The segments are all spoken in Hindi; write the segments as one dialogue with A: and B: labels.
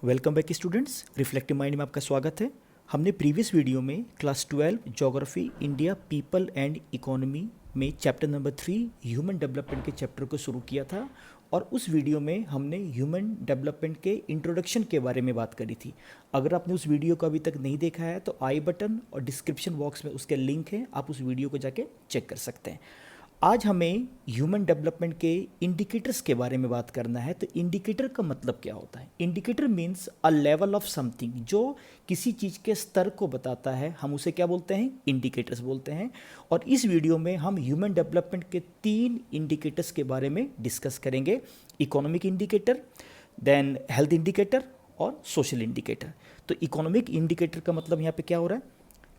A: Welcome back students, reflective mind में आपका स्वागत है। हमने प्रीवियस वीडियो में class 12 geography India people and economy में चैप्टर नंबर 3 ह्यूमन डेवलपमेंट के चैप्टर को शुरू किया था और उस वीडियो में हमने ह्यूमन डेवलपमेंट के इंट्रोडक्शन के बारे में बात करी थी। अगर आपने उस वीडियो को अभी तक नहीं देखा है तो आई बटन और डिस्क्रिप्शन बॉक्स में उसके लिंक है, आप उस वीडियो को जाके चेक कर सकते हैं। आज हमें ह्यूमन डेवलपमेंट के इंडिकेटर्स के बारे में बात करना है। तो इंडिकेटर का मतलब क्या होता है? Indicator means a level of something, जो किसी चीज़ के स्तर को बताता है, हम उसे क्या बोलते हैं? इंडिकेटर्स बोलते हैं। और इस वीडियो में हम ह्यूमन डेवलपमेंट के 3 इंडिकेटर्स के बारे में डिस्कस करेंगे। Economic indicator, then health indicator और सोशल इंडिकेटर। तो इकोनॉमिक इंडिकेटर का मतलब यहाँ पे क्या हो रहा है?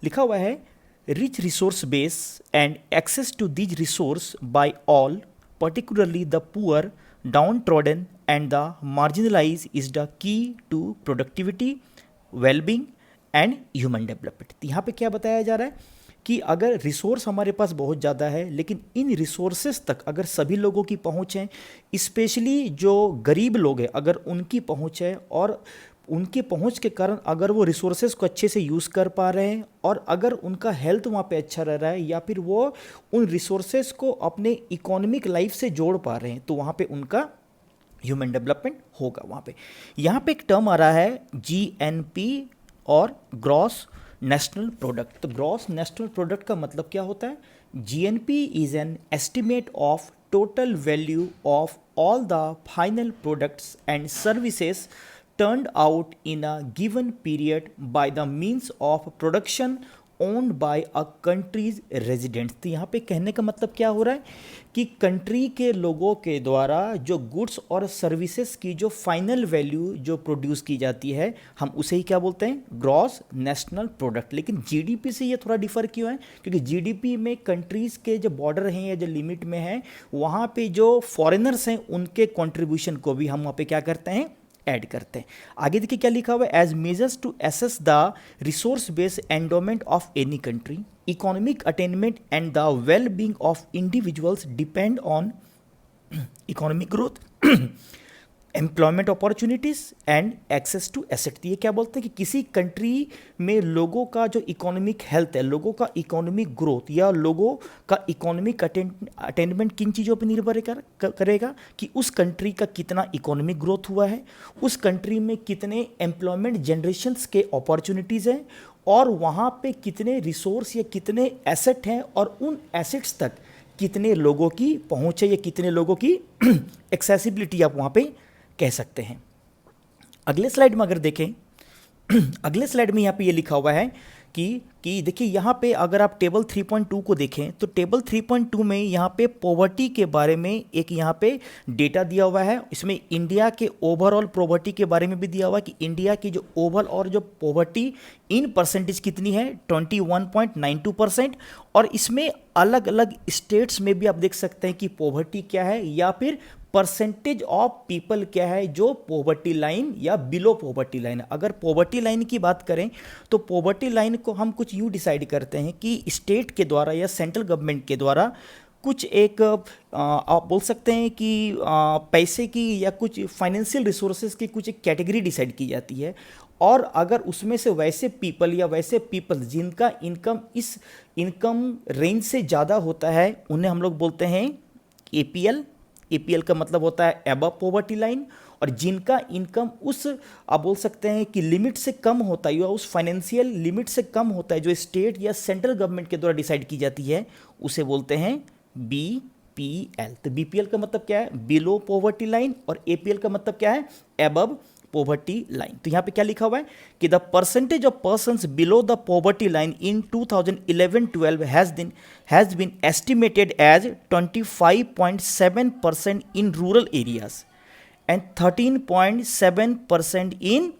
A: लिखा हुआ है rich resource base and access to these resource by all, particularly the poor, downtrodden and the marginalized is the key to productivity, well-being and human development। तो यहाँ पे क्या बताया जा रहा है कि अगर रिसोर्स हमारे पास बहुत ज़्यादा है लेकिन इन रिसोर्सेज तक अगर सभी लोगों की पहुँच है, स्पेशली जो गरीब लोग हैं अगर उनकी पहुँच है और उनकी पहुंच के कारण अगर वो रिसोर्सेज को अच्छे से यूज़ कर पा रहे हैं और अगर उनका हेल्थ वहाँ पे अच्छा रह रहा है या फिर वो उन रिसोर्सेज को अपने इकोनॉमिक लाइफ से जोड़ पा रहे हैं, तो वहाँ पे उनका ह्यूमन डेवलपमेंट होगा। वहाँ पे यहाँ पे एक टर्म आ रहा है जीएनपी और ग्रॉस नेशनल प्रोडक्ट। तो ग्रॉस नेशनल प्रोडक्ट का मतलब क्या होता है? GNP is an estimate of total value of all the final products and services turned out in a given period by the means of production owned by a country's residents। तो यहाँ पे कहने का मतलब क्या हो रहा है कि कंट्री के लोगों के द्वारा जो गुड्स और सर्विसेज की जो फाइनल वैल्यू जो प्रोड्यूस की जाती है, हम उसे ही क्या बोलते हैं? Gross national product. लेकिन जीडीपी से ये थोड़ा डिफर क्यों है? क्योंकि जीडीपी में कंट्रीज़ के जो बॉर्डर हैं या जो लिमिट में है, वहाँ पे जो फॉरेनर्स हैं उनके कॉन्ट्रीब्यूशन को भी हम वहाँ पे क्या करते हैं? ऐड करते हैं। आगे देखिए क्या लिखा हुआ है? As measures to assess the resource based endowment of any country, economic attainment and the well being of individuals depend on economic growth, employment opportunities and access to asset. ये क्या बोलते हैं कि किसी कंट्री में लोगों का जो इकोनॉमिक हेल्थ है, लोगों का इकोनॉमिक ग्रोथ या लोगों का इकोनॉमिक अटेनमेंट किन चीज़ों पर निर्भर करेगा कि उस कंट्री का कितना इकोनॉमिक ग्रोथ हुआ है, उस कंट्री में कितने एम्प्लॉयमेंट जनरेशन्स के अपॉर्चुनिटीज़ हैं और वहाँ पे कितने रिसोर्स या कितने एसेट हैं और उन एसेट्स तक कितने लोगों की पहुँच है या कितने लोगों की एक्सेसिबिलिटी आप वहाँ पे कह सकते हैं। अगले स्लाइड में अगर देखें अगले स्लाइड में यहाँ पे ये लिखा हुआ है कि देखिए यहाँ पे अगर आप टेबल 3.2 को देखें तो टेबल 3.2 में यहाँ पे पॉवर्टी के बारे में एक यहाँ पे डेटा दिया हुआ है। इसमें इंडिया के ओवरऑल पॉवर्टी के बारे में भी दिया हुआ है कि इंडिया की जो ओवरऑल और जो पॉवर्टी इन परसेंटेज कितनी है, 21.92%। और इसमें अलग अलग स्टेट्स में भी आप देख सकते हैं कि पॉवर्टी क्या है या फिर परसेंटेज ऑफ पीपल क्या है जो पॉवर्टी लाइन या बिलो पॉवर्टी लाइन है। अगर पॉवर्टी लाइन की बात करें तो पॉवर्टी लाइन को हम कुछ यूँ डिसाइड करते हैं कि स्टेट के द्वारा या सेंट्रल गवर्नमेंट के द्वारा कुछ एक आप बोल सकते हैं कि पैसे की या कुछ फाइनेंशियल रिसोर्सेज की कुछ एक कैटेगरी डिसाइड की जाती है और अगर उसमें से वैसे पीपल या वैसे पीपल जिनका इनकम इस इनकम रेंज से ज़्यादा होता है उन्हें हम लोग बोलते हैं एपीएल। एपीएल का मतलब होता है अबव पॉवर्टी लाइन। और जिनका इनकम उस आप बोल सकते हैं कि लिमिट से कम होता है या उस फाइनेंशियल लिमिट से कम होता है जो स्टेट या सेंट्रल गवर्नमेंट के द्वारा डिसाइड की जाती है, उसे बोलते हैं बीपीएल। तो बीपीएल का मतलब क्या है? Below poverty line. और एपीएल का मतलब क्या है? Above poverty line. तो यहाँ पे क्या लिखा हुआ है कि the percentage of persons below the poverty line in 2011-12 has been estimated as 25.7% in rural areas and 13.7% in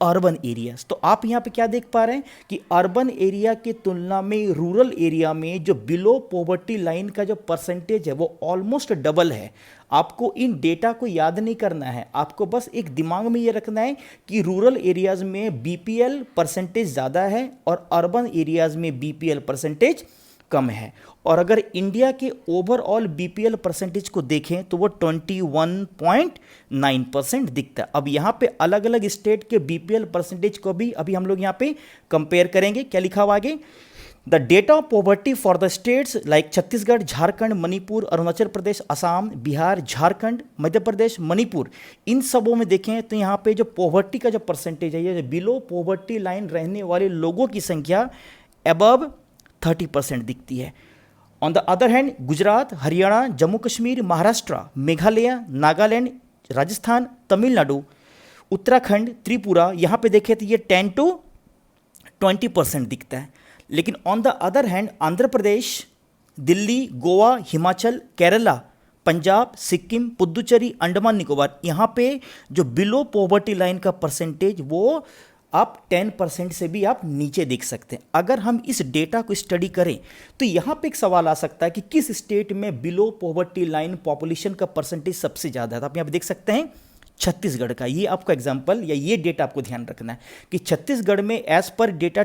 A: urban areas. तो आप यहाँ पे क्या देख पा रहे हैं कि अर्बन एरिया की तुलना में रूरल एरिया में जो बिलो पॉवर्टी लाइन का जो परसेंटेज है वो ऑलमोस्ट डबल है। आपको इन डेटा को याद नहीं करना है, आपको बस एक दिमाग में ये रखना है कि रूरल एरियाज में बीपीएल परसेंटेज ज़्यादा है और अर्बन एरियाज में बीपीएल परसेंटेज कम है। और अगर इंडिया के ओवरऑल बीपीएल परसेंटेज को देखें तो वो 21.9% दिखता है। अब यहाँ पे अलग अलग स्टेट के बीपीएल परसेंटेज को भी अभी हम लोग यहाँ पे कंपेयर करेंगे। क्या लिखा हुआ आगे? The data of poverty for the states like Chhattisgarh, Jharkhand, Manipur, Arunachal Pradesh, Assam, Bihar, Jharkhand, Madhya Pradesh, Manipur, इन सबों में देखें तो यहाँ पे जो पॉवर्टी का जो परसेंटेज है, ये बिलो पॉवर्टी लाइन रहने वाले लोगों की संख्या अबव 30% दिखती है। On the other hand Gujarat, Haryana, Jammu Kashmir, Maharashtra, Meghalaya, Nagaland, Rajasthan, Tamil Nadu, Uttarakhand, Tripura, यहाँ पे देखें तो ये 10 to 20% दिखता है। लेकिन on the other hand Andhra Pradesh, Delhi, Goa, Himachal, Kerala, Punjab, Sikkim, Puducherry, Andaman Nicobar, यहाँ पे जो बिलो पॉवर्टी लाइन का परसेंटेज वो आप 10% से भी आप नीचे देख सकते हैं। अगर हम इस डेटा को स्टडी करें तो यहाँ पे एक सवाल आ सकता है कि किस स्टेट में बिलो पॉवर्टी लाइन पॉपुलेशन का परसेंटेज सबसे ज़्यादा है। तो आप यहाँ पे देख सकते हैं छत्तीसगढ़ का। ये आपका एग्जाम्पल या ये डेटा आपको ध्यान रखना है कि छत्तीसगढ़ में एज पर डेटा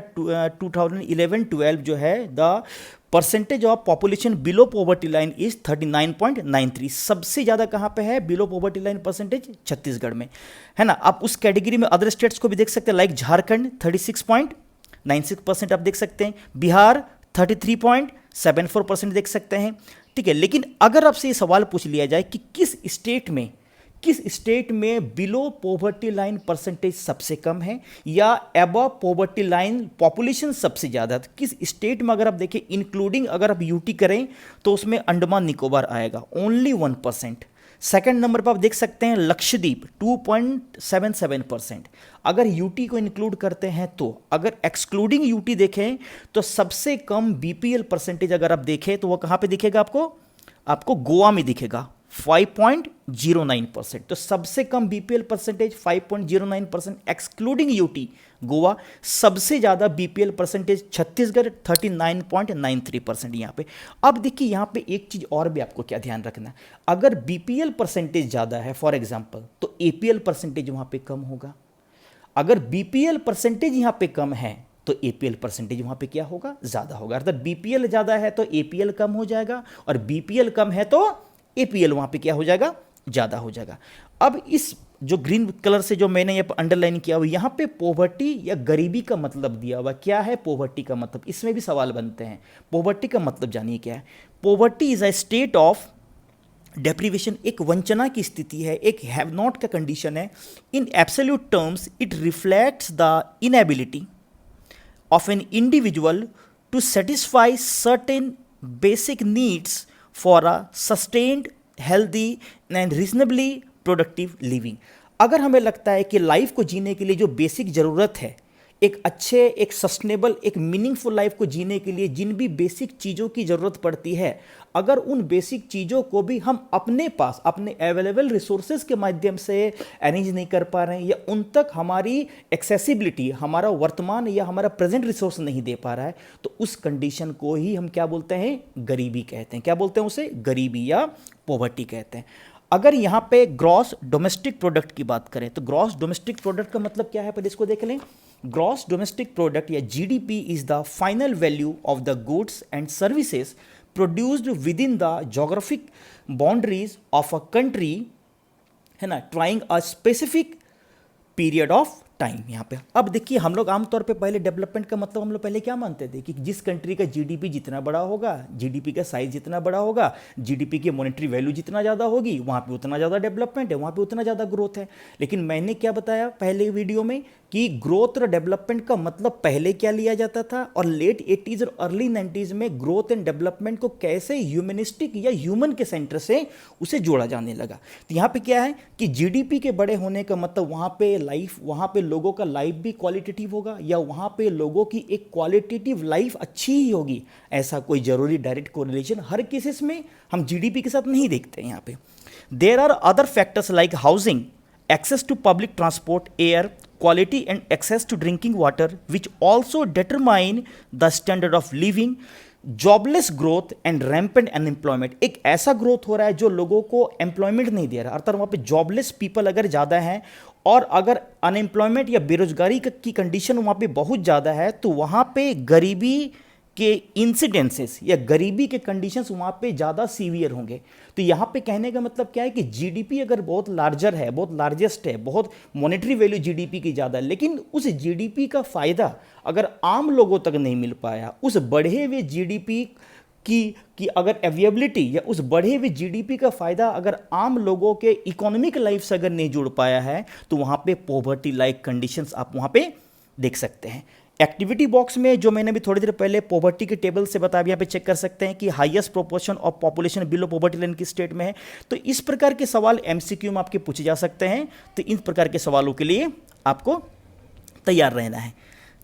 A: 2011-12 जो है the percentage of population below poverty line is 39.93। सबसे ज़्यादा कहाँ पे है below poverty line percentage? Chhattisgarh में, है ना। आप उस कैटेगरी में अदर स्टेट्स को भी देख सकते हैं, लाइक झारखंड 36.96% आप देख सकते हैं, बिहार 33.74% देख सकते हैं, ठीक है। लेकिन अगर आपसे ये सवाल पूछ लिया जाए कि किस स्टेट में बिलो पॉवर्टी लाइन परसेंटेज सबसे कम है या अबव पॉवर्टी लाइन पॉपुलेशन सबसे ज़्यादा है, तो किस स्टेट में अगर आप देखें इंक्लूडिंग अगर आप यूटी करें तो उसमें अंडमान निकोबार आएगा, ओनली 1%। सेकंड नंबर पर आप देख सकते हैं लक्षद्वीप 2.77%। अगर यूटी को इंक्लूड करते हैं तो, अगर एक्सक्लूडिंग यूटी देखें तो सबसे कम बीपीएल परसेंटेज अगर आप देखें तो वो कहाँ पे दिखेगा आपको गोवा में दिखेगा 5.09%। तो सबसे कम BPL percentage 5.09% excluding UT Goa, सबसे ज़्यादा बीपीएल परसेंटेज छत्तीसगढ़ 39.93% यहाँ पे। अब देखिए यहाँ पे एक चीज़ और भी आपको क्या ध्यान रखना है, अगर बीपीएल परसेंटेज ज़्यादा है फॉर एग्जांपल तो एपीएल परसेंटेज वहाँ पे कम होगा। अगर बीपीएल परसेंटेज यहाँ पे कम है तो एपीएल परसेंटेज वहाँ पे क्या होगा? ज़्यादा होगा। अर्थात बीपीएल ज़्यादा है तो एपीएल कम हो जाएगा और बीपीएल कम है तो एपीएल वहाँ पे क्या हो जाएगा? ज़्यादा हो जाएगा। अब इस जो ग्रीन कलर से जो मैंने ये अंडरलाइन किया हुआ यहाँ पे पॉवर्टी या गरीबी का मतलब दिया हुआ, क्या है पॉवर्टी का मतलब? इसमें भी सवाल बनते हैं। पॉवर्टी का मतलब जानिए क्या है। Poverty is a state of deprivation, एक वंचना की स्थिति है, एक हैव नॉट का कंडीशन है। In absolute terms it reflects the inability of an individual to satisfy certain basic needs for a sustained, healthy and reasonably productive living। अगर हमें लगता है कि लाइफ को जीने के लिए जो बेसिक ज़रूरत है, एक अच्छे, एक सस्टेनेबल, एक मीनिंगफुल लाइफ को जीने के लिए जिन भी बेसिक चीज़ों की ज़रूरत पड़ती है, अगर उन बेसिक चीज़ों को भी हम अपने पास अपने अवेलेबल रिसोर्सेज के माध्यम से अरेंज नहीं कर पा रहे हैं या उन तक हमारी एक्सेसिबिलिटी, हमारा वर्तमान या हमारा प्रेजेंट रिसोर्स नहीं दे पा रहा है, तो उस कंडीशन को ही हम क्या बोलते हैं? गरीबी कहते हैं। क्या बोलते हैं उसे? गरीबी या पॉवर्टी कहते हैं। अगर यहाँ पे ग्रॉस डोमेस्टिक प्रोडक्ट की बात करें तो ग्रॉस डोमेस्टिक प्रोडक्ट का मतलब क्या है, पर इसको देख लें। ग्रॉस डोमेस्टिक प्रोडक्ट या GDP is the final value of the goods and services produced with in the geographic boundaries of a country, है ना, trying a specific period of time. यहाँ पे अब देखिए हम लोग आमतौर पे पहले डेवलपमेंट का मतलब हम लोग पहले क्या मानते थे कि जिस कंट्री का जीडीपी जितना बड़ा होगा, जीडीपी का साइज जितना बड़ा होगा, जीडीपी की मॉनेटरी वैल्यू जितना ज़्यादा होगी, वहाँ पे उतना ज़्यादा डेवलपमेंट है, वहाँ पे उतना ज़्यादा ग्रोथ है। लेकिन मैंने क्या बताया पहले वीडियो में कि ग्रोथ और डेवलपमेंट का मतलब पहले क्या लिया जाता था और लेट 80s और अर्ली 90s में ग्रोथ एंड डेवलपमेंट को कैसे ह्यूमनिस्टिक या ह्यूमन के सेंटर से उसे जोड़ा जाने लगा। तो यहाँ पे क्या है कि जीडीपी के बड़े होने का मतलब वहाँ पे लाइफ, वहाँ पे लोगों का लाइफ भी क्वालिटेटिव होगा या वहाँ पे लोगों की एक क्वालिटेटिव लाइफ अच्छी ही होगी। ऐसा कोई ज़रूरी डायरेक्ट कोरिलेशन हर केसेस में हम जीडीपी के साथ नहीं देखते हैं। यहाँ पे there are other factors like housing, access to public transport, air quality and access to drinking water which also determine the standard of living, jobless growth and rampant unemployment. एक ऐसा ग्रोथ हो रहा है जो लोगों को एम्प्लॉयमेंट नहीं दे रहा, अर्थात वहाँ पे जॉबलेस पीपल अगर ज़्यादा हैं और अगर अनएम्प्लॉयमेंट या बेरोजगारी की कंडीशन वहाँ पे बहुत ज़्यादा है तो वहाँ पे गरीबी के इंसिडेंसेस या गरीबी के कंडीशंस वहाँ पे ज़्यादा सीवियर होंगे। तो यहाँ पे कहने का मतलब क्या है कि जीडीपी अगर बहुत लार्जर है, बहुत लार्जेस्ट है, बहुत मॉनेटरी वैल्यू जीडीपी की ज़्यादा, लेकिन उस जीडीपी का फ़ायदा अगर आम लोगों तक नहीं मिल पाया, उस बढ़े हुए जीडीपी की अगर अवेलेबिलिटी या उस बढ़े हुए जीडीपी का फ़ायदा अगर आम लोगों के इकोनॉमिक लाइफ से अगर नहीं जुड़ पाया है, तो वहाँ पे पॉवर्टी लाइक कंडीशंस आप वहाँ पे देख सकते हैं। एक्टिविटी बॉक्स में जो मैंने भी थोड़ी देर पहले पॉवर्टी के टेबल से बताया, यहाँ पे चेक कर सकते हैं कि highest proportion of population below poverty line की स्टेट में है। तो इस प्रकार के सवाल एमसीक्यू में आपके पूछे जा सकते हैं, तो इन प्रकार के सवालों के लिए आपको तैयार रहना है।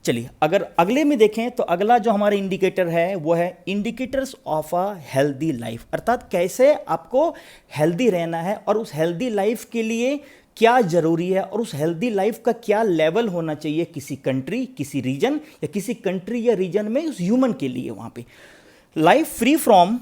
A: चलिए अगर अगले में देखें तो अगला जो हमारा इंडिकेटर है वो है indicators of a healthy life, अर्थात कैसे आपको हेल्दी रहना है और उस हेल्दी लाइफ के लिए क्या जरूरी है और उस हेल्दी लाइफ का क्या लेवल होना चाहिए किसी कंट्री, किसी रीजन या किसी कंट्री या रीजन में उस ह्यूमन के लिए। वहाँ पे life free from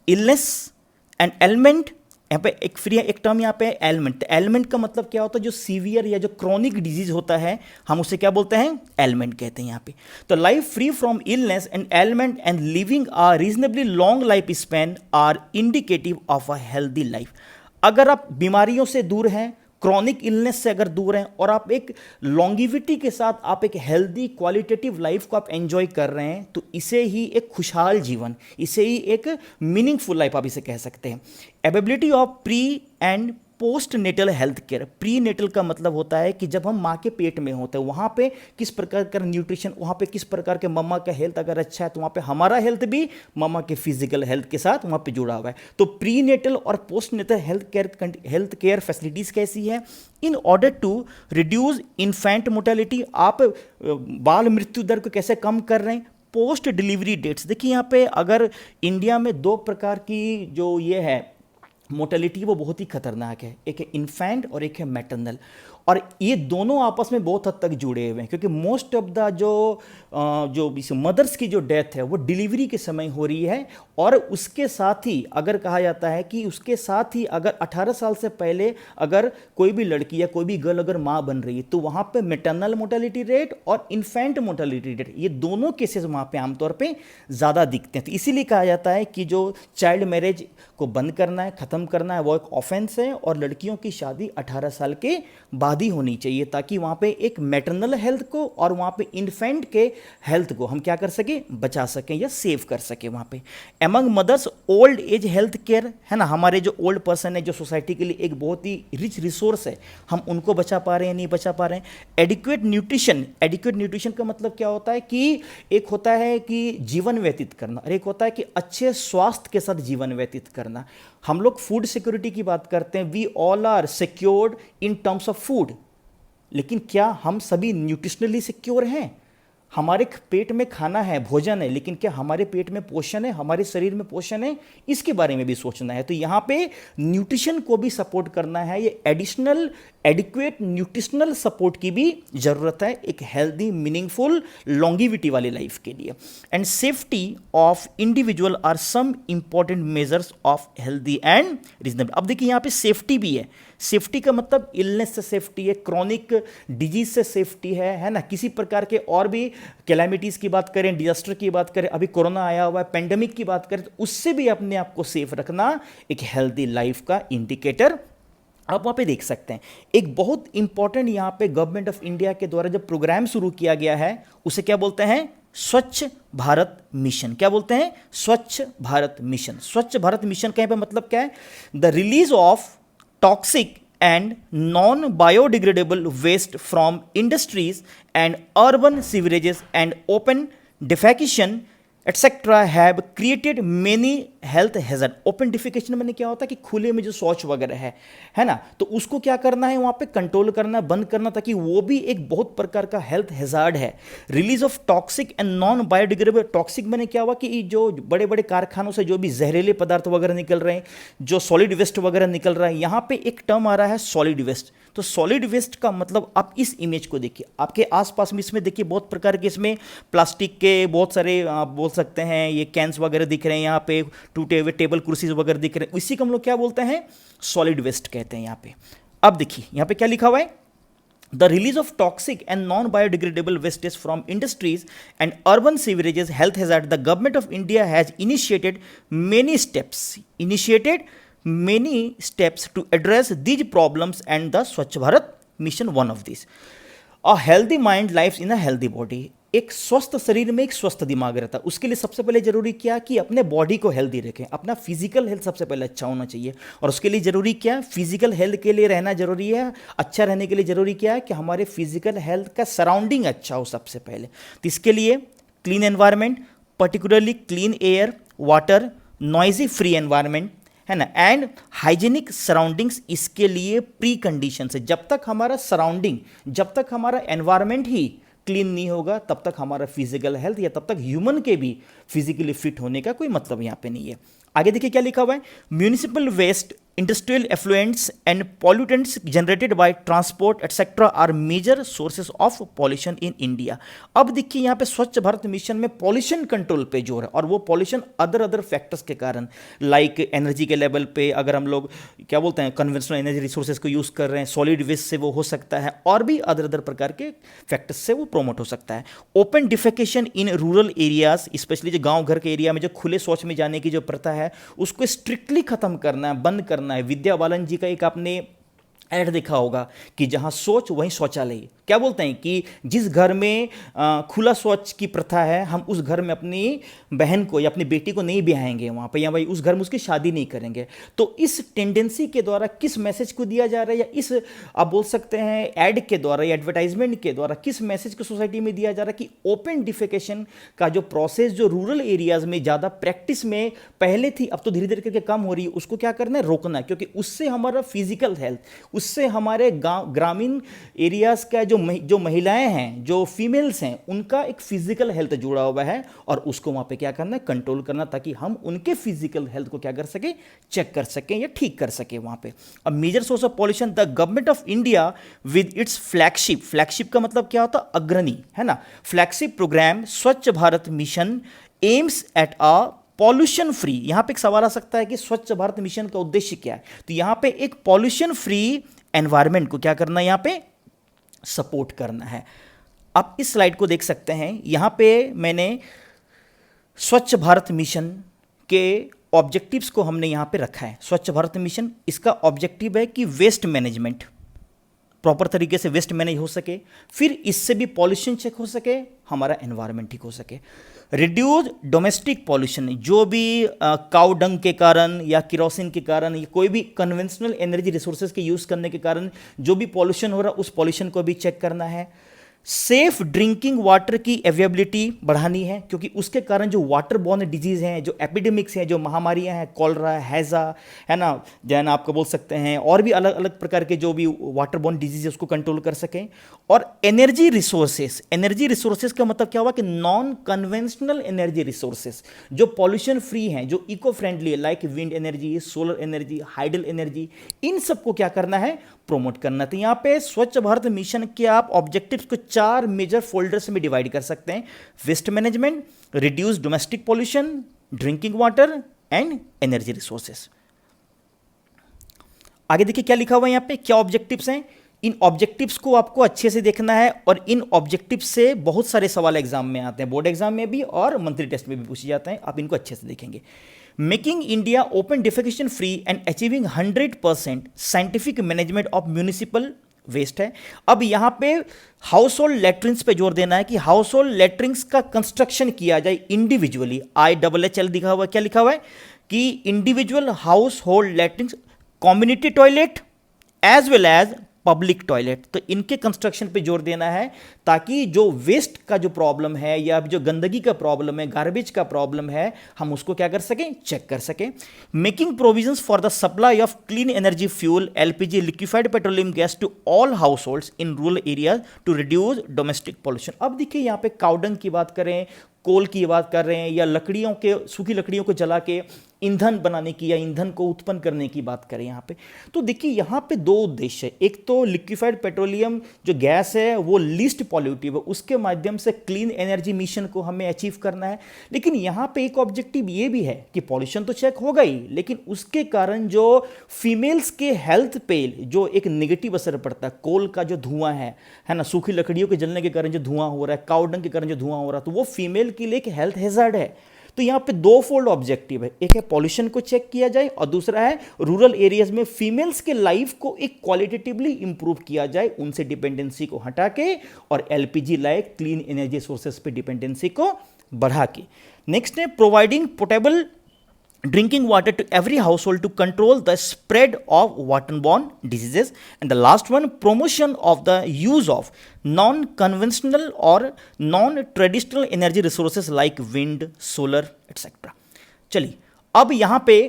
A: illness and element, यहाँ पे एक फ्री एक टर्म यहाँ पे एलिमेंट। एलिमेंट का मतलब क्या होता है, जो सीवियर या जो क्रॉनिक डिजीज होता है हम उसे क्या बोलते हैं, एलिमेंट कहते हैं यहाँ पे। तो life free from illness and ailment and living a reasonably long life span are indicative of a healthy life. अगर आप बीमारियों से दूर हैं, क्रॉनिक इलनेस से अगर दूर हैं और आप एक लॉन्गिविटी के साथ आप एक हेल्दी क्वालिटेटिव लाइफ को आप एंजॉय कर रहे हैं, तो इसे ही एक खुशहाल जीवन, इसे ही एक मीनिंगफुल लाइफ आप इसे कह सकते हैं। Ability of pre and postnatal health care. Prenatal का मतलब होता है कि जब हम माँ के पेट में होते हैं वहाँ पे किस प्रकार का न्यूट्रिशन, वहाँ पे किस प्रकार के मम्मा का हेल्थ अगर अच्छा है तो वहाँ पे हमारा हेल्थ भी मम्मा के फिजिकल हेल्थ के साथ वहाँ पे जुड़ा हुआ है। तो प्री नेटल और postnatal health care facilities कैसी है, in order to reduce infant mortality, आप बाल मृत्यु दर को कैसे कम कर रहे हैं। पोस्ट डिलीवरी डेट्स, देखिए यहाँ पे अगर इंडिया में दो प्रकार की जो ये है मोर्टेलिटी वो बहुत ही खतरनाक है, एक है इन्फेंट और एक है मैटरनल, और ये दोनों आपस में बहुत हद तक जुड़े हुए हैं क्योंकि मोस्ट ऑफ द जो मदर्स की जो डेथ है वो डिलीवरी के समय हो रही है। और उसके साथ ही अगर कहा जाता है कि उसके साथ ही अगर 18 साल से पहले अगर कोई भी लड़की या कोई भी गर्ल अगर माँ बन रही है तो वहाँ पे मैटरनल मोर्टेलिटी रेट और इन्फेंट मोर्टेलिटी रेट, ये दोनों केसेस वहाँ पे आमतौर पे ज़्यादा दिखते हैं। तो इसीलिए कहा जाता है कि जो चाइल्ड मैरिज को बंद करना है, ख़त्म करना है, वो एक ऑफेंस है और लड़कियों की शादी 18 साल के बाद ही होनी चाहिए ताकि वहाँ पे एक मैटरनल हेल्थ को और वहाँ पे इन्फेंट के हेल्थ को हम क्या कर सकें, बचा सकें या सेव कर सकें। वहाँ पे among mothers old age health care है ना, हमारे जो ओल्ड पर्सन है जो सोसाइटी के लिए एक बहुत ही रिच रिसोर्स है, हम उनको बचा पा रहे हैं नहीं बचा पा रहे हैं। एडिक्वेट न्यूट्रिशन, एडिक्वेट न्यूट्रिशन का मतलब क्या होता है कि एक होता है कि जीवन व्यतीत करना और एक होता है कि अच्छे स्वास्थ्य के साथ जीवन व्यतीत करना। हम लोग फूड सिक्योरिटी की बात करते हैं, we all are secured in terms of food, लेकिन क्या हम सभी न्यूट्रिशनली सिक्योर हैं? हमारे पेट में खाना है, भोजन है, लेकिन क्या हमारे पेट में पोषण है, हमारे शरीर में पोषण है? इसके बारे में भी सोचना है। तो यहाँ पे न्यूट्रिशन को भी सपोर्ट करना है, ये एडिशनल एडिक्वेट न्यूट्रिशनल सपोर्ट की भी ज़रूरत है एक हेल्दी मीनिंगफुल लॉन्गिविटी वाली लाइफ के लिए। And safety of individual are some important measures of healthy and reasonable. अब देखिए यहाँ पे सेफ्टी भी है, सेफ्टी का मतलब इलनेस से सेफ्टी है, क्रॉनिक डिजीज से सेफ्टी है ना, किसी प्रकार के और भी कैलामिटीज़ की बात करें, डिजास्टर की बात करें, अभी कोरोना आया हुआ है, पेंडेमिक की बात करें, तो उससे भी अपने आप को सेफ रखना एक हेल्दी लाइफ का इंडिकेटर आप वहाँ पे देख सकते हैं। एक बहुत इंपॉर्टेंट यहाँ पे गवर्नमेंट ऑफ इंडिया के द्वारा जब प्रोग्राम शुरू किया गया है उसे क्या बोलते हैं, स्वच्छ भारत मिशन। क्या बोलते हैं, स्वच्छ भारत मिशन। स्वच्छ भारत मिशन का यहाँ पे मतलब क्या है, the release of toxic and non-biodegradable waste from industries and urban sewerages and open defecation etc. have created many health hazard। Open defecation मैंने क्या होता है कि खुले में जो शौच वगैरह है ना, तो उसको क्या करना है, वहाँ पे कंट्रोल करना, बंद करना, ताकि वो भी एक बहुत प्रकार का हेल्थ हैजार्ड है। Release of toxic and non biodegradable, toxic मैंने क्या हुआ कि जो बड़े बड़े कारखानों से जो भी जहरीले पदार्थ वगैरह निकल रहे हैं, जो सॉलिड वेस्ट वगैरह निकल रहा है, यहाँ पे एक टर्म आ रहा है सॉलिड वेस्ट। तो सॉलिड वेस्ट का मतलब आप इस इमेज को देखिए, आपके आसपास में इसमें देखिए बहुत प्रकार के इसमें प्लास्टिक के बहुत सारे आप बोल सकते हैं ये कैंस वगैरह दिख रहे हैं, यहाँ पे टूटे हुए टेबल कुर्सीज वगैरह दिख रहे हैं, इसी को हम लोग क्या बोलते हैं, सॉलिड वेस्ट कहते हैं यहाँ पे। अब देखिए यहाँ पे क्या लिखा हुआ है, The release of toxic and non-biodegradable wastes from industries and urban sewerages health hazard. The government of India has initiated many steps to address these problems, and the Swachh Bharat mission one of these. A healthy mind lives in a healthy body. एक स्वस्थ शरीर में एक स्वस्थ दिमाग रहता है। उसके लिए सबसे पहले जरूरी क्या कि अपने बॉडी को हेल्दी रखें, अपना फिजिकल हेल्थ सबसे पहले अच्छा होना चाहिए। और उसके लिए जरूरी क्या, फिजिकल हेल्थ के लिए रहना जरूरी है, अच्छा रहने के लिए जरूरी क्या है कि हमारे फिजिकल हेल्थ का सराउंडिंग अच्छा हो सबसे पहले। तो इसके लिए clean environment, particularly clean air, water, noisy free environment है ना, एंड हाइजीनिक सराउंडिंग्स इसके लिए प्री कंडीशन है। जब तक हमारा सराउंडिंग, जब तक हमारा एनवायरनमेंट ही क्लीन नहीं होगा, तब तक हमारा फिजिकल हेल्थ या तब तक ह्यूमन के भी फिजिकली फिट होने का कोई मतलब यहां पे नहीं है। आगे देखिए क्या लिखा हुआ है, municipal waste, industrial effluents and pollutants generated by transport etcetera are major sources of pollution in India. अब देखिए यहाँ पे स्वच्छ भारत मिशन में पॉल्यूशन कंट्रोल पे जोर है, और वो पॉल्यूशन अदर फैक्टर्स के कारण, लाइक एनर्जी के लेवल पे अगर हम लोग क्या बोलते हैं कन्वेंशनल एनर्जी रिसोर्सेज को यूज़ कर रहे हैं, सॉलिड वेस्ट से वो हो सकता है, और भी अदर प्रकार के फैक्टर्स से वो प्रोमोट हो सकता है। ओपन डिफेकेशन इन रूरल एरियाज, स्पेशली जो गाँव घर के एरिया में जो खुले शौच में जाने की जो प्रथा है उसको स्ट्रिक्टली खत्म करना है, बंद करना है। विद्या बालन जी का एक आपने ऐड देखा होगा कि जहां शौच वहीं शौचालय। क्या बोलते हैं कि जिस घर में खुला शौच की प्रथा है, हम उस घर में अपनी बहन को या अपनी बेटी को नहीं ब्याहेंगे वहाँ पे, या भाई उस घर में उसकी शादी नहीं करेंगे। तो इस टेंडेंसी के द्वारा किस मैसेज को दिया जा रहा है, या इस आप बोल सकते हैं ऐड के द्वारा या एडवर्टाइजमेंट के द्वारा किस मैसेज को सोसाइटी में दिया जा रहा है कि ओपन डिफेकेशन का जो प्रोसेस जो रूरल एरियाज में ज़्यादा प्रैक्टिस में पहले थी, अब तो धीरे धीरे करके कम हो रही है, उसको क्या करना है, रोकना है। क्योंकि उससे हमारा फिजिकल हेल्थ, उससे हमारे गाँव ग्रामीण एरियाज का जो महिलाएं हैं, जो फीमेल्स हैं, उनका एक फिजिकल हेल्थ जुड़ा हुआ है, और उसको वहां पे क्या करना है, कंट्रोल करना, ताकि हम उनके फिजिकल हेल्थ को क्या कर सके, चेक कर सकें या ठीक कर सके वहां पे। अब major source of pollution, the government of India with its flagship का मतलब क्या होता है, अग्रणी है ना, फ्लैगशिप प्रोग्राम स्वच्छ Bharat mission aims at a pollution free. यहां पे एक सवाल आ सकता है कि स्वच्छ भारत मिशन का उद्देश्य क्या है, तो यहां पे एक पॉल्यूशन फ्री एनवायरनमेंट को क्या करना है, यहां पे सपोर्ट करना है। आप इस स्लाइड को देख सकते हैं, यहां पे मैंने स्वच्छ भारत मिशन के ऑब्जेक्टिव्स को हमने यहां पे रखा है। स्वच्छ भारत मिशन, इसका ऑब्जेक्टिव है कि वेस्ट मैनेजमेंट, प्रॉपर तरीके से वेस्ट मैनेज हो सके, फिर इससे भी पॉल्यूशन चेक हो सके, हमारा एनवायरनमेंट ठीक हो सके। रिड्यूस डोमेस्टिक पॉल्यूशन, जो भी काउ डंग के कारण या किरोसिन के कारण या कोई भी कन्वेंशनल एनर्जी रिसोर्सेज के यूज़ करने के कारण जो भी पॉल्यूशन हो रहा है, उस पॉल्यूशन को भी चेक करना है। सेफ ड्रिंकिंग वाटर की अवेलेबिलिटी बढ़ानी है, क्योंकि उसके कारण जो वाटर बॉर्न डिजीज हैं, जो एपिडेमिक्स हैं, जो महामारियां हैं, कॉलरा, हैजा है ना, जैन आपको बोल सकते हैं, और भी अलग अलग प्रकार के जो भी वाटर बॉर्न डिजीज है उसको कंट्रोल कर सकें। और एनर्जी रिसोर्सेज का मतलब क्या हुआ कि नॉन कन्वेंशनल एनर्जी रिसोर्सेज जो पॉल्यूशन फ्री हैं, जो इको फ्रेंडली है, like wind energy, solar energy, hydel energy, इन सबको क्या करना है, प्रोमोट करना। तो यहाँ पे स्वच्छ भारत मिशन के आप ऑब्जेक्टिव्स को 4 मेजर फोल्डर्स में डिवाइड कर सकते हैं, waste management, reduce domestic pollution, drinking water and energy resources. आगे देखिए क्या लिखा हुआ है यहाँ पे, क्या ऑब्जेक्टिव्स हैं। इन ऑब्जेक्टिव्स को आपको अच्छे से देखना है, और इन ऑब्जेक्टिव्स से बहुत सारे सवाल एग्जाम में आते हैं, बोर्ड एग्जाम में भी और मंथली टेस्ट में भी पूछे जाते हैं। आप इनको अच्छे से देखेंगे। Making India open defecation free and achieving 100% scientific management of municipal waste है। अब यहाँ पे हाउस होल्ड लेटरिन्स पे जोर देना है कि हाउस होल्ड लेटरिन्स का कंस्ट्रक्शन किया जाए इंडिविजुअली। IHHL दिखा हुआ है, क्या लिखा हुआ है कि individual household latrines, community toilet as well as public toilet, तो इनके कंस्ट्रक्शन पे जोर देना है, ताकि जो वेस्ट का जो प्रॉब्लम है या जो गंदगी का प्रॉब्लम है, गार्बेज का प्रॉब्लम है, हम उसको क्या कर सकें, चेक कर सकें। Making provisions for the supply of clean energy fuel LPG liquefied petroleum gas to all households in rural areas to reduce domestic pollution. अब देखिए यहाँ पे काउडंग की बात करें, कोल की बात कर रहे हैं, या लकड़ियों के, सूखी लकड़ियों को जला के ईंधन बनाने की या ईंधन को उत्पन्न करने की बात करें यहाँ पे, तो देखिए यहाँ पे दो उद्देश्य है। एक तो लिक्विफाइड पेट्रोलियम जो गैस है वो लीस्ट पॉल्यूटिव है, उसके माध्यम से क्लीन एनर्जी मिशन को हमें अचीव करना है। लेकिन यहाँ पे एक ऑब्जेक्टिव ये भी है कि पॉल्यूशन तो चेक होगा ही, लेकिन उसके कारण जो फीमेल्स के हेल्थ पे जो एक नेगेटिव असर पड़ता है, कोल का जो धुआं है ना, सूखी लकड़ियों के जलने के कारण जो धुआं हो रहा है, काउडंग के कारण जो धुआं हो रहा है, तो वो फीमेल के लिए एक हेल्थ हैजार्ड है। तो यहाँ पे दो फोल्ड ऑब्जेक्टिव है, एक है पॉल्यूशन को चेक किया जाए और दूसरा है रूरल एरियाज में फीमेल्स के लाइफ को एक क्वालिटेटिवली इंप्रूव किया जाए, उनसे डिपेंडेंसी को हटा के और LPG like clean energy sources पे डिपेंडेंसी को बढ़ा के। नेक्स्ट है providing portable drinking water to every household to control the spread of waterborne diseases, and the last one, promotion of the use of non-conventional or non-traditional energy resources like wind, solar, etc. चलिए अब यहाँ पे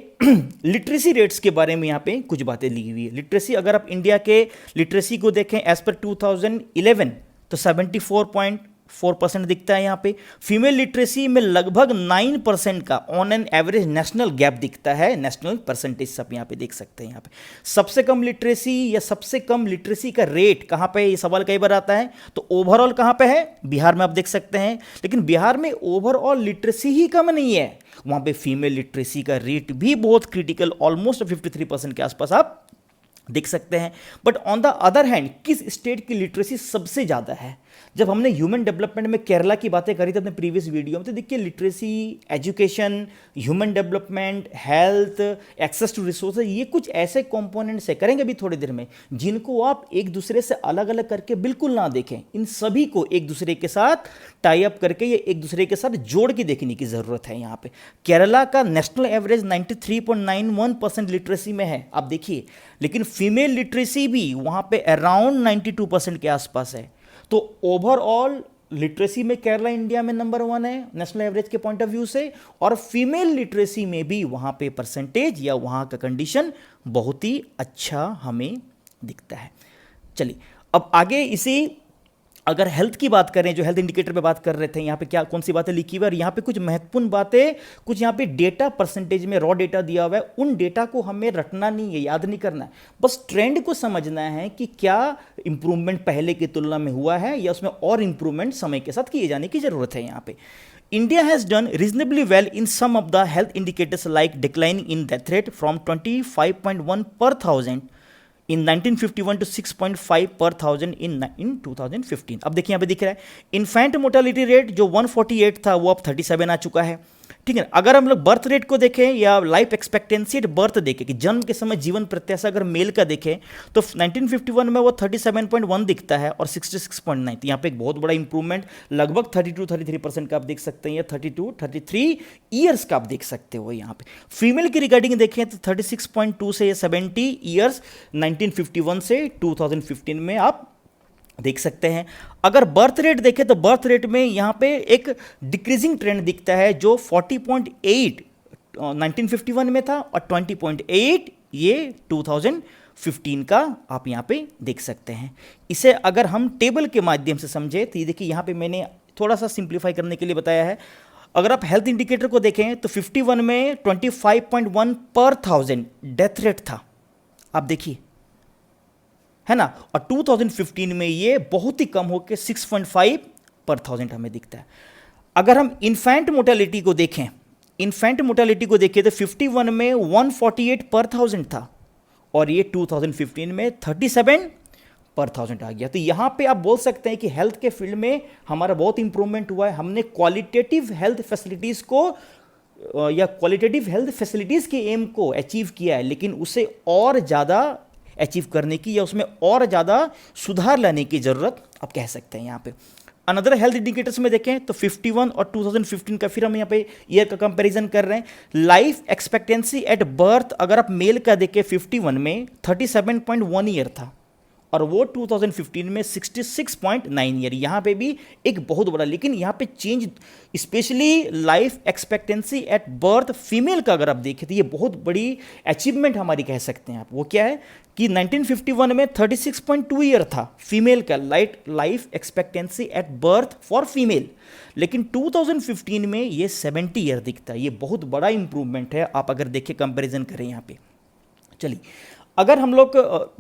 A: लिटरेसी रेट्स के बारे में यहाँ पे कुछ बातें लिखी हुई है। लिटरेसी, अगर आप इंडिया के लिटरेसी को देखें एज पर 2011 तो 74.4% दिखता है यहाँ पे। फीमेल लिटरेसी में लगभग 9% का on an average national gap दिखता है, नेशनल परसेंटेज सब यहाँ पे देख सकते हैं। यहाँ पे सबसे कम लिटरेसी या सबसे कम लिटरेसी का रेट कहाँ पे, ये सवाल कई बार आता है, तो ओवरऑल कहाँ पे है, बिहार में आप देख सकते हैं। लेकिन बिहार में ओवरऑल लिटरेसी ही कम नहीं है, वहाँ पे फीमेल लिटरेसी का रेट भी बहुत क्रिटिकल, ऑलमोस्ट 53% के आसपास आप देख सकते हैं। But on the other hand किस स्टेट की लिटरेसी सबसे ज़्यादा है? जब हमने ह्यूमन डेवलपमेंट में केरला की बातें करी थी अपने प्रीवियस वीडियो में, तो देखिए literacy, education, human development, health, access to resources, ये कुछ ऐसे कंपोनेंट्स है, करेंगे अभी थोड़ी देर में, जिनको आप एक दूसरे से अलग अलग करके बिल्कुल ना देखें। इन सभी को एक दूसरे के साथ टाई अप करके या एक दूसरे के साथ जोड़ के देखने की ज़रूरत है। यहाँ पे केरला का नेशनल एवरेज 93.91% लिटरेसी में है, आप देखिए, लेकिन फीमेल लिटरेसी भी वहाँ पे अराउंड 92% के आसपास है। तो ओवरऑल लिटरेसी में केरला इंडिया में नंबर 1 है नेशनल एवरेज के पॉइंट ऑफ व्यू से, और फीमेल लिटरेसी में भी वहाँ पे परसेंटेज या वहाँ का कंडीशन बहुत ही अच्छा हमें दिखता है। चलिए अब आगे इसी अगर हेल्थ की बात करें, जो हेल्थ इंडिकेटर पे बात कर रहे थे, यहाँ पे क्या कौन सी बातें लिखी हुई है, और यहाँ पे कुछ महत्वपूर्ण बातें, कुछ यहाँ पे डेटा परसेंटेज में रॉ डेटा दिया हुआ है, उन डेटा को हमें रटना नहीं है, याद नहीं करना है, बस ट्रेंड को समझना है कि क्या इंप्रूवमेंट पहले की तुलना में हुआ है या उसमें और इंप्रूवमेंट समय के साथ किए जाने की जरूरत है। यहाँ पे India has done reasonably well in some of the health indicators like decline in death rate from 25.1 per thousand in 1951 to 6.5 per thousand in 2015। अब देखिए यहाँ पे दिख रहा है इन्फेंट मोर्टेलिटी रेट जो 148 था वो अब 37 आ चुका है। ठीक है, अगर हम लोग बर्थ रेट को देखें या लाइफ एक्सपेक्टेंसी एट बर्थ देखें कि जन्म के समय जीवन प्रत्याशा अगर मेल का देखें तो 1951 में वो 37.1 दिखता है और 66.9, तो यहाँ पे एक बहुत बड़ा इंप्रूवमेंट, लगभग 32-33% का आप देख सकते हैं, या 32-33 ईयर्स का आप देख सकते हो। यहाँ पे फीमेल की रिगार्डिंग देखें तो 36.2 से 70 ईयर्स 1951 से 2015 में आप देख सकते हैं। अगर बर्थ रेट देखें तो बर्थ रेट में यहाँ पे एक डिक्रीजिंग ट्रेंड दिखता है, जो 40.8 1951 में था और 20.8 ये 2015 का आप यहाँ पे देख सकते हैं। इसे अगर हम टेबल के माध्यम से समझे तो ये देखिए यहाँ पे मैंने थोड़ा सा सिंप्लीफाई करने के लिए बताया है। अगर आप हेल्थ इंडिकेटर को देखें तो 51 में 25.1 पर थाउजेंड डेथ रेट था, आप देखिए, है ना, और 2015 में ये बहुत ही कम होकर 6.5 पर थाउजेंड हमें दिखता है। अगर हम इन्फेंट मोर्टेलिटी को देखें, इन्फेंट मोर्टेलिटी को देखें तो 51 में 148 पर थाउजेंड था और ये 2015 में 37 पर थाउजेंड आ गया। तो यहाँ पे आप बोल सकते हैं कि हेल्थ के फील्ड में हमारा बहुत इंप्रूवमेंट हुआ है। हमने क्वालिटेटिव हेल्थ फैसिलिटीज़ को या क्वालिटेटिव हेल्थ फैसिलिटीज़ के एम को अचीव किया है, लेकिन उसे और ज़्यादा अचीव करने की या उसमें और ज़्यादा सुधार लाने की ज़रूरत आप कह सकते हैं। यहाँ पे अनदर हेल्थ इंडिकेटर्स में देखें तो 51 और 2015 का फिर हम यहाँ पे ईयर का कंपैरिजन कर रहे हैं। लाइफ एक्सपेक्टेंसी एट बर्थ अगर आप मेल का देखें 51 में 37.1 ईयर था और वो 2015 में 66.9 ईयर, यहाँ पे भी एक बहुत बड़ा, लेकिन यहाँ पे change specially life expectancy at birth female का अगर आप देखें तो ये बहुत बड़ी अचीवमेंट हमारी कह सकते हैं आप। वो क्या है कि 1951 में 36.2 ईयर था फीमेल का life expectancy at birth for female, लेकिन 2015 में ये 70 ईयर दिखता है। ये बहुत बड़ा इंप्रूवमेंट है आप अगर देखें, कंपैरिजन करें यहाँ पे। चलिए अगर हम लोग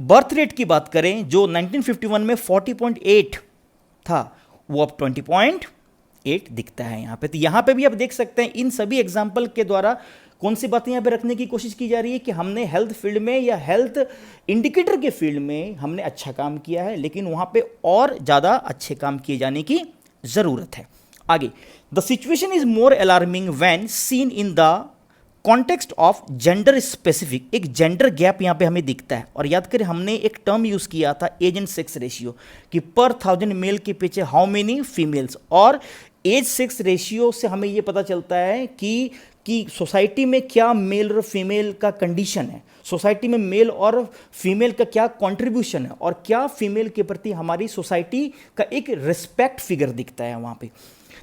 A: बर्थ रेट की बात करें, जो 1951 में 40.8 था वो अब 20.8 दिखता है यहाँ पे। तो यहाँ पे भी आप देख सकते हैं इन सभी एग्जाम्पल के द्वारा कौन सी बातें यहाँ पे रखने की कोशिश की जा रही है कि हमने हेल्थ फील्ड में या हेल्थ इंडिकेटर के फील्ड में हमने अच्छा काम किया है, लेकिन वहाँ पे और ज़्यादा अच्छे काम किए जाने की ज़रूरत है। आगे, the situation is more alarming when seen in the context of gender specific. एक जेंडर गैप यहाँ पे हमें दिखता है। और याद करें हमने एक टर्म यूज़ किया था एज एंड सेक्स रेशियो, कि पर 1000 मेल के पीछे हाउ मेनी फीमेल्स, और एज सेक्स रेशियो से हमें ये पता चलता है कि सोसाइटी में क्या मेल और फीमेल का कंडीशन है, सोसाइटी में मेल और फीमेल का क्या कंट्रीब्यूशन है, और क्या फीमेल के प्रति हमारी सोसाइटी का एक रिस्पेक्ट फिगर दिखता है वहाँ पे।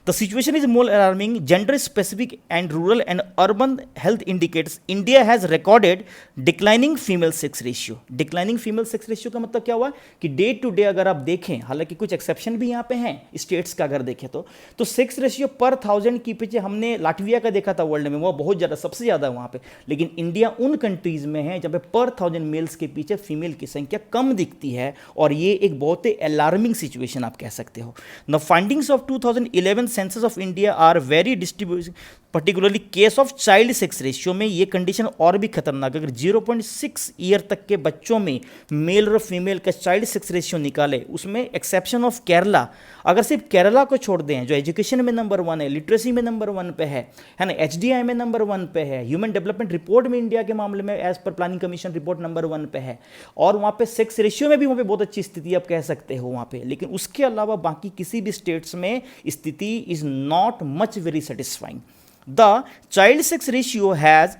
A: The situation is more alarming. Gender specific and rural and urban health indicates India has recorded declining female sex ratio. Declining female sex ratio का मतलब क्या हुआ कि डे टू डे अगर आप देखें, हालांकि कुछ एक्सेप्शन भी यहाँ पे हैं स्टेट्स का अगर देखें तो सेक्स रेशियो पर 1000 की पीछे हमने लाटविया का देखा था वर्ल्ड में, वो बहुत ज़्यादा, सबसे ज़्यादा वहाँ पे, लेकिन इंडिया उन कंट्रीज़ में है जहाँ पे पर 1000 मेल्स के पीछे फीमेल की संख्या कम दिखती है, और ये एक बहुत ही अलार्मिंग सिचुएशन आप कह सकते हो। The findings of 2011 census of India are very distribution, particularly case of child sex ratio में ये कंडीशन और भी खतरनाक। अगर 0.6 ईयर तक के बच्चों में मेल और फीमेल का चाइल्ड सेक्स रेशियो निकाले, उसमें एक्सेप्शन ऑफ केरला, अगर सिर्फ केरला को छोड़ दें जो एजुकेशन में नंबर 1 है, लिटरेसी में नंबर 1 पे है ना, HDI में नंबर 1 पे है, ह्यूमन डेवलपमेंट रिपोर्ट में इंडिया के मामले में as per planning commission report number 1 पे है, और वहाँ पे सेक्स रेशियो में भी वहाँ पे बहुत अच्छी स्थिति आप कह सकते हो वहाँ पे, लेकिन उसके अलावा बाकी किसी भी स्टेट्स में स्थिति is not much very satisfying. The child sex ratio has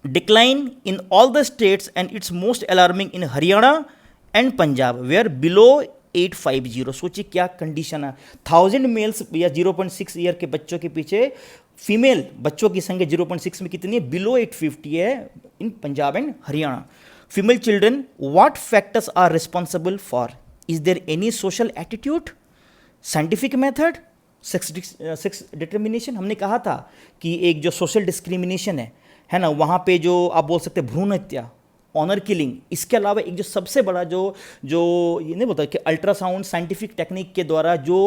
A: declined in all the states and it's most alarming in Haryana and Punjab where below 850। सोचिए क्या कंडीशन है, 1000 मेल्स या 0.6 ईयर के बच्चों के पीछे फीमेल बच्चों की संख्या 0.6 में कितनी है, बिलो 850 है in Punjab and Haryana. Female children, what factors are responsible for, is there any social attitude, scientific method, sex determination. हमने कहा था कि एक जो सोशल डिस्क्रिमिनेशन है ना, वहाँ पे जो आप बोल सकते हैं भ्रूण हत्या, ऑनर किलिंग, इसके अलावा एक जो सबसे बड़ा जो ये नहीं बोलता कि अल्ट्रासाउंड साइंटिफिक टेक्निक के द्वारा जो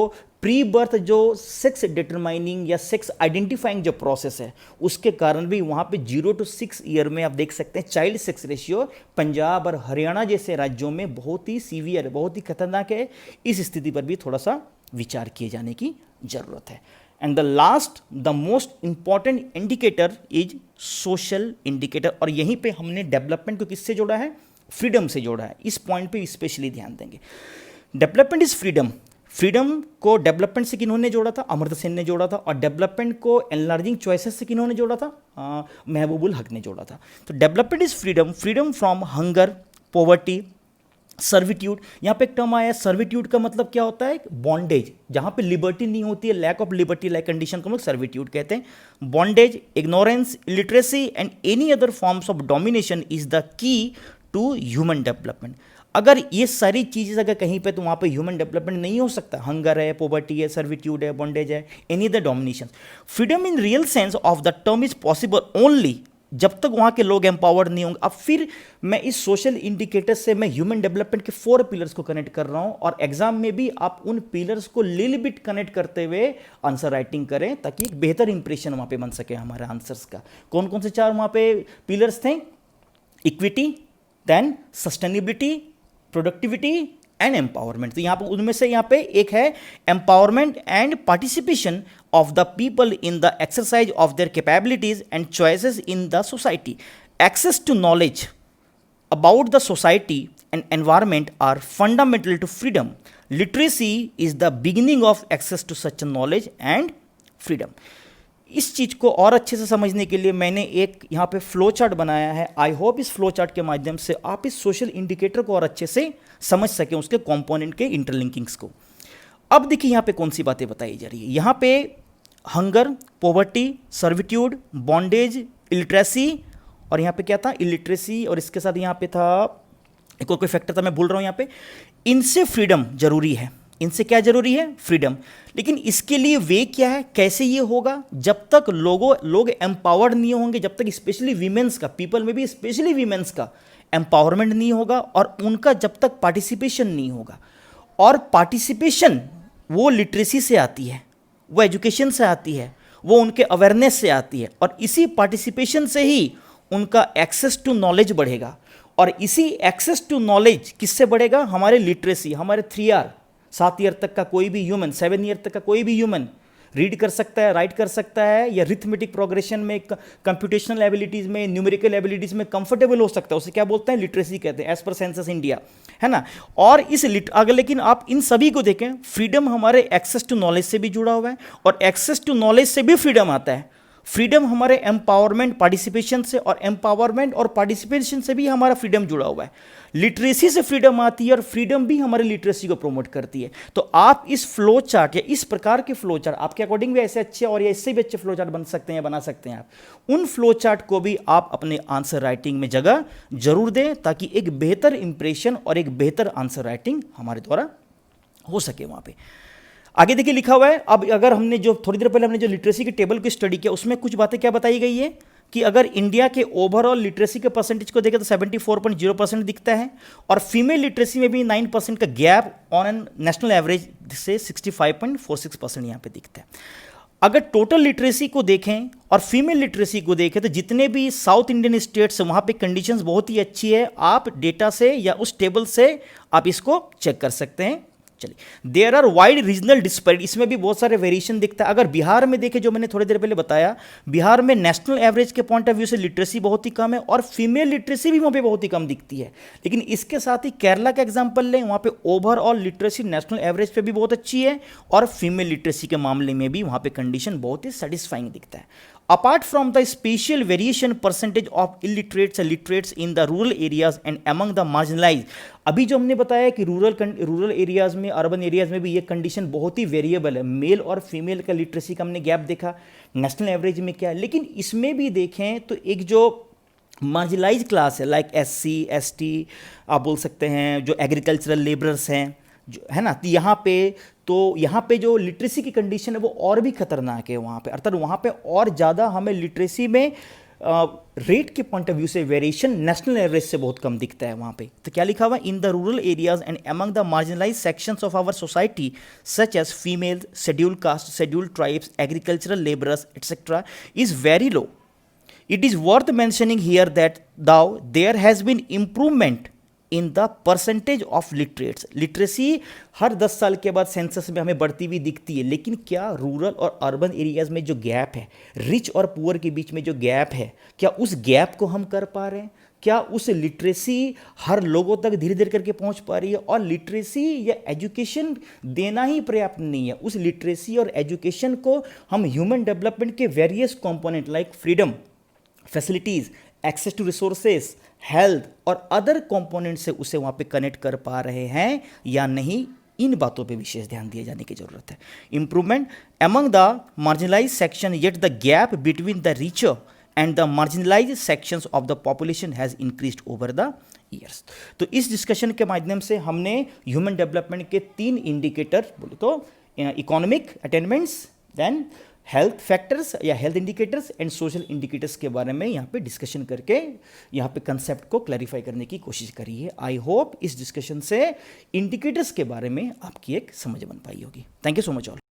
A: प्री बर्थ जो सेक्स डिटरमाइनिंग या सेक्स आइडेंटिफाइंग जो प्रोसेस है, उसके कारण भी वहाँ पे 0 to 6 ईयर में आप देख सकते हैं चाइल्ड सेक्स रेशियो पंजाब और हरियाणा जैसे राज्यों में बहुत ही सीवियर, बहुत ही खतरनाक है। इस स्थिति पर भी थोड़ा सा विचार किए जाने की ज़रूरत है। And the last the most important indicator is social indicator, और यहीं पे हमने डेवलपमेंट को किससे जोड़ा है, फ्रीडम से जोड़ा है। इस पॉइंट पे स्पेशली ध्यान देंगे। डेवलपमेंट इज फ्रीडम, फ्रीडम को डेवलपमेंट से किन्होंने जोड़ा था, अमर्त्य सेन ने जोड़ा था, और डेवलपमेंट को एनलार्जिंग चॉइसेस से किन्होंने जोड़ा था, महबूबुल हक ने जोड़ा था। तो development is freedom, freedom from hunger, poverty, servitude. यहाँ पे एक टर्म आया है सर्विट्यूड का मतलब क्या होता है, बॉन्डेज, जहाँ पे लिबर्टी नहीं होती है, lack of liberty like condition को हम लोग सर्विट्यूड कहते हैं। Bondage, ignorance, illiteracy and any other forms of domination is the key to human development. अगर ये सारी चीज़ें अगर कहीं पे तो वहाँ पे ह्यूमन डेवलपमेंट नहीं हो सकता। हंगर है, पॉवर्टी है, सर्विट्यूड है, बॉन्डेज है, any other domination. Freedom in real sense of the term is possible only जब तक वहाँ के लोग एम्पावर्ड नहीं होंगे। अब फिर मैं इस सोशल इंडिकेटर से मैं ह्यूमन डेवलपमेंट के 4 पिलर्स को कनेक्ट कर रहा हूँ, और एग्जाम में भी आप उन पिलर्स को लिल बिट कनेक्ट करते हुए आंसर राइटिंग करें ताकि एक बेहतर इंप्रेशन वहाँ पे बन सके हमारे आंसर्स का। कौन कौन से 4 वहाँ पे पिलर्स थे, equity, then sustainability, productivity and empowerment. तो यहाँ पर उनमें से यहाँ पे एक है empowerment and participation of the people in the exercise of their capabilities and choices in the society. Access to knowledge about the society and environment are fundamental to freedom. Literacy is the beginning of access to such knowledge and freedom. इस चीज़ को और अच्छे से समझने के लिए मैंने एक यहाँ पे फ्लो चार्ट बनाया है। आई होप इस फ्लो चार्ट के माध्यम से आप इस सोशल इंडिकेटर को और अच्छे से समझ सकें, उसके कंपोनेंट के इंटरलिंकिंग्स को। अब देखिए यहाँ पे कौन सी बातें बताई जा रही है। यहाँ पे hunger, poverty, servitude, bondage, illiteracy, और यहाँ पे क्या था, इलिटरेसी, और इसके साथ यहाँ पे था एक और कोई फैक्टर था, मैं भूल रहा हूँ यहाँ पे। इनसे फ्रीडम जरूरी है। इनसे क्या जरूरी है? फ्रीडम। लेकिन इसके लिए वे क्या है, कैसे ये होगा? जब तक लोग एम्पावर्ड नहीं होंगे, जब तक स्पेशली वीमेंस का, पीपल में भी स्पेशली वीमेंस का एम्पावरमेंट नहीं होगा, और उनका जब तक पार्टिसिपेशन नहीं होगा। और पार्टिसिपेशन वो लिटरेसी से आती है, वो एजुकेशन से आती है, वो उनके अवेयरनेस से आती है, और इसी पार्टिसिपेशन से ही उनका एक्सेस टू नॉलेज बढ़ेगा। और इसी एक्सेस टू नॉलेज किससे बढ़ेगा? हमारे लिटरेसी, हमारे 3R, 7 ईयर तक का कोई भी ह्यूमन, 7 ईयर तक का कोई भी ह्यूमन रीड कर सकता है, राइट कर सकता है, या रिथमेटिक प्रोग्रेशन में, कंप्यूटेशनल एबिलिटीज़ में, न्यूमेरिकल एबिलिटीज़ में कंफर्टेबल हो सकता है। उसे क्या बोलते हैं? लिटरेसी कहते हैं, एज पर सेंसस इंडिया, है ना। और इस अगर लेकिन आप इन सभी को देखें, फ्रीडम हमारे एक्सेस टू नॉलेज से भी जुड़ा हुआ है, और एक्सेस टू नॉलेज से भी फ्रीडम आता है। फ्रीडम हमारे एम्पावरमेंट, पार्टिसिपेशन से, और एम्पावरमेंट और पार्टिसिपेशन से भी हमारा फ्रीडम जुड़ा हुआ है। लिटरेसी से फ्रीडम आती है, और फ्रीडम भी हमारी लिटरेसी को प्रमोट करती है। तो आप इस फ्लो चार्ट या इस प्रकार के फ्लो चार्ट, आपके अकॉर्डिंग भी ऐसे अच्छे और या इससे भी अच्छे फ्लो चार्ट बन सकते हैं, बना सकते हैं आप। उन फ्लो चार्ट को भी आप अपने आंसर राइटिंग में जगह जरूर दें, ताकि एक बेहतर इंप्रेशन और एक बेहतर आंसर राइटिंग हमारे द्वारा हो सके वहाँ पे। आगे देखिए लिखा हुआ है, अब अगर हमने जो थोड़ी देर पहले हमने जो लिटरेसी के टेबल की स्टडी किया, उसमें कुछ बातें क्या बताई गई है कि अगर इंडिया के ओवरऑल लिटरेसी के परसेंटेज को देखें तो 74.0% दिखता है, और फीमेल लिटरेसी में भी 9% का gap on an national average से 65.46% यहाँ पे दिखता है। अगर टोटल लिटरेसी को देखें और फीमेल लिटरेसी को देखें तो जितने भी साउथ इंडियन स्टेट्स हैं वहाँ पे कंडीशंस बहुत ही अच्छी है। आप डेटा से या उस टेबल से आप इसको चेक कर सकते हैं। चलिए, there are wide regional disparity, इसमें भी बहुत सारे वेरिएशन दिखता है। अगर बिहार में देखें, जो मैंने थोड़ी देर पहले बताया, बिहार में नेशनल एवरेज के पॉइंट ऑफ व्यू से लिटरेसी बहुत ही कम है, और फीमेल लिटरेसी भी वहाँ पे बहुत ही कम दिखती है। लेकिन इसके साथ ही केरला का एग्जांपल लें, वहाँ पे ओवरऑल लिटरेसी नेशनल एवरेज पे भी बहुत अच्छी है, और फीमेल लिटरेसी के मामले में भी वहाँ पे कंडीशन बहुत ही सेटिस्फाइंग दिखता है। Apart from the spatial variation percentage of illiterates and literates in the rural areas and among the marginalized, अभी जो हमने बताया कि रूरल एरियाज में, अर्बन एरियाज में भी ये कंडीशन बहुत ही वेरिएबल है। मेल और फीमेल का लिटरेसी का हमने गैप देखा, नेशनल एवरेज में क्या है। लेकिन इसमें भी देखें तो एक जो मार्जिनलाइज क्लास है, लाइक SC ST, आप बोल सकते हैं जो एग्रीकल्चरल लेबरर्स हैं, जो है ना, तो यहाँ पे जो लिटरेसी की कंडीशन है वो और भी खतरनाक है वहाँ पे। अर्थात वहाँ पे और ज़्यादा हमें लिटरेसी में रेट के पॉइंट ऑफ व्यू से वेरिएशन नेशनल एवरेज से बहुत कम दिखता है वहाँ पे। तो क्या लिखा हुआ है? In the rural areas and among the marginalise sections of our society such as female, scheduled caste, scheduled tribes, agricultural labourers etcetera is very low. It is worth mentioning here that though there has been improvement in the percentage of literates, literacy हर 10 साल के बाद सेंसस में हमें बढ़ती हुई दिखती है, लेकिन क्या रूरल और अर्बन एरियाज में जो गैप है, रिच और पुअर के बीच में जो गैप है, क्या उस गैप को हम कर पा रहे हैं? क्या उस लिटरेसी हर लोगों तक धीरे धीरे करके पहुंच पा रही है? और लिटरेसी या एजुकेशन देना ही पर्याप्त नहीं है, उस लिटरेसी और एजुकेशन को हम ह्यूमन डेवलपमेंट के various component like freedom, facilities, access to resources, health और अदर कंपोनेंट से उसे वहाँ पे कनेक्ट कर पा रहे हैं या नहीं, इन बातों पे विशेष ध्यान दिए जाने की जरूरत है. Improvement among the marginalise section, yet the gap between the richer and the marginalise sections of the population has increased over the years. तो इस डिस्कशन के माध्यम से हमने ह्यूमन डेवलपमेंट के 3 इंडिकेटर बोले तो economic attainments, then health factors या health indicators and social indicators के बारे में यहाँ पे डिस्कशन करके यहाँ पे कंसेप्ट को क्लैरिफाई करने की कोशिश करी है. आई होप इस डिस्कशन से इंडिकेटर्स के बारे में आपकी एक समझ बन पाई होगी. Thank you so much all.